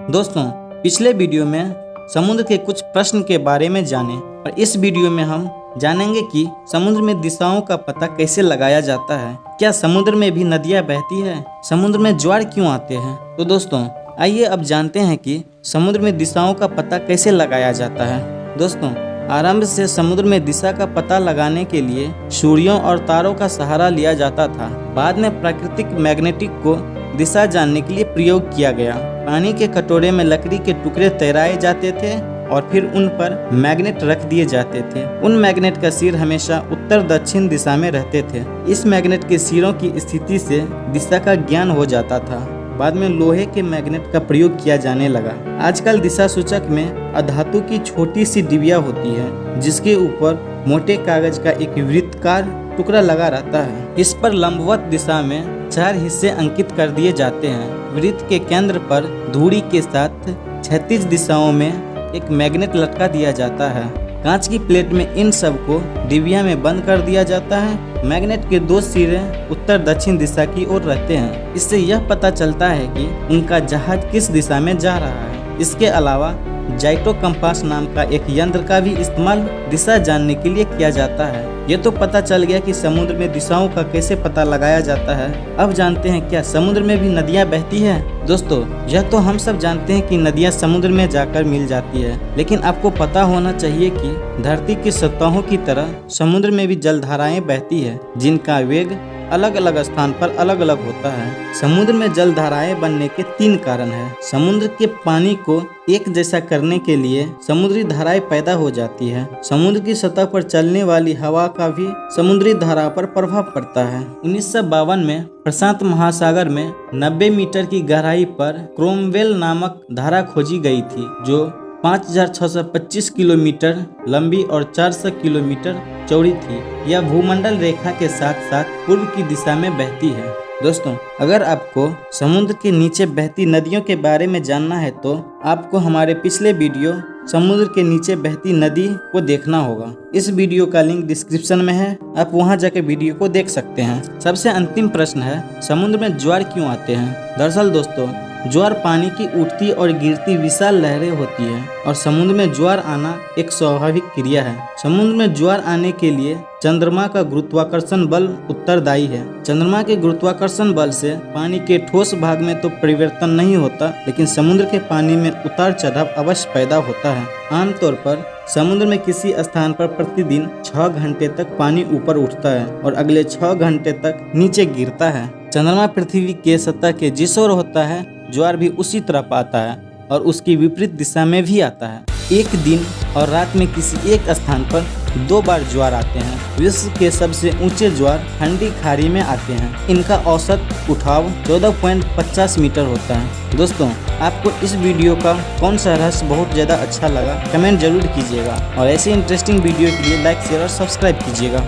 दोस्तों, पिछले वीडियो में समुद्र के कुछ प्रश्न के बारे में जाने और इस वीडियो में हम जानेंगे कि समुद्र में दिशाओं का पता कैसे लगाया जाता है। क्या समुद्र में भी नदियां बहती है? समुद्र में ज्वार क्यों आते हैं? तो दोस्तों, आइए अब जानते हैं कि समुद्र में दिशाओं का पता कैसे लगाया जाता है। दोस्तों, आरंभ से समुद्र में दिशा का पता लगाने के लिए सूर्यों और तारों का सहारा लिया जाता था। बाद में प्राकृतिक मैग्नेटिक को दिशा जानने के लिए प्रयोग किया गया। पानी के कटोरे में लकड़ी के टुकड़े तैराए जाते थे और फिर उन पर मैग्नेट रख दिए जाते थे। उन मैग्नेट का सिर हमेशा उत्तर दक्षिण दिशा में रहते थे। इस मैग्नेट के सिरों की स्थिति से दिशा का ज्ञान हो जाता था। बाद में लोहे के मैग्नेट का प्रयोग किया जाने लगा। आजकल दिशा सूचक में अधातु की छोटी सी डिबिया होती है जिसके ऊपर मोटे कागज का एक वृत्ताकार टुकड़ा लगा रहता है। इस पर लंबवत दिशा में 4 हिस्से अंकित कर दिए जाते हैं। वृत्त के केंद्र पर धुरी के साथ क्षैतिज दिशाओं में एक मैग्नेट लटका दिया जाता है। कांच की प्लेट में इन सब को डिबिया में बंद कर दिया जाता है। मैग्नेट के 2 सिरे उत्तर दक्षिण दिशा की ओर रहते हैं। इससे यह पता चलता है कि उनका जहाज किस दिशा में जा रहा है। इसके अलावा जाइटो कंपास नाम का एक यंत्र का भी इस्तेमाल दिशा जानने के लिए किया जाता है। ये तो पता चल गया कि समुद्र में दिशाओं का कैसे पता लगाया जाता है। अब जानते हैं क्या समुद्र में भी नदियां बहती है? दोस्तों, यह तो हम सब जानते हैं कि नदियां समुद्र में जाकर मिल जाती है, लेकिन आपको पता होना चाहिए कि धरती की सतहों की तरह समुद्र में भी जलधाराएं बहती है जिनका वेग अलग अलग स्थान पर अलग अलग होता है। समुद्र में जलधाराएं बनने के 3 कारण हैं। समुद्र के पानी को एक जैसा करने के लिए समुद्री धाराएं पैदा हो जाती है। समुद्र की सतह पर चलने वाली हवा का भी समुद्री धारा पर प्रभाव पड़ता है। 1952 में प्रशांत महासागर में 90 मीटर की गहराई पर क्रोमवेल नामक धारा खोजी गई थी जो 5625 किलोमीटर लंबी और 400 किलोमीटर चौड़ी थी। यह भूमंडल रेखा के साथ साथ पूर्व की दिशा में बहती है। दोस्तों, अगर आपको समुद्र के नीचे बहती नदियों के बारे में जानना है तो आपको हमारे पिछले वीडियो समुद्र के नीचे बहती नदी को देखना होगा। इस वीडियो का लिंक डिस्क्रिप्शन में है, आप वहां जाकर वीडियो को देख सकते हैं। सबसे अंतिम प्रश्न है, समुद्र में ज्वार क्यों आते हैं? दरअसल दोस्तों, ज्वार पानी की उठती और गिरती विशाल लहरें होती है और समुद्र में ज्वार आना एक स्वाभाविक क्रिया है। समुद्र में ज्वार आने के लिए चंद्रमा का गुरुत्वाकर्षण बल उत्तरदायी है। चंद्रमा के गुरुत्वाकर्षण बल से पानी के ठोस भाग में तो परिवर्तन नहीं होता, लेकिन समुद्र के पानी में उतार चढ़ाव अवश्य पैदा होता है। आमतौर पर समुद्र में किसी स्थान पर प्रतिदिन 6 घंटे तक पानी ऊपर उठता है और अगले 6 घंटे तक नीचे गिरता है। चंद्रमा पृथ्वी के सतह के जिस ओर होता है, ज्वार भी उसी तरफ आता है और उसकी विपरीत दिशा में भी आता है। एक दिन और रात में किसी एक स्थान पर 2 बार ज्वार आते हैं। विश्व के सबसे ऊंचे ज्वार ठंडी खाड़ी में आते हैं। इनका औसत उठाव 14.50 मीटर होता है। दोस्तों, आपको इस वीडियो का कौन सा रहस्य बहुत ज़्यादा अच्छा लगा, कमेंट जरूर कीजिएगा और ऐसे इंटरेस्टिंग वीडियो के लिए लाइक, शेयर और सब्सक्राइब कीजिएगा।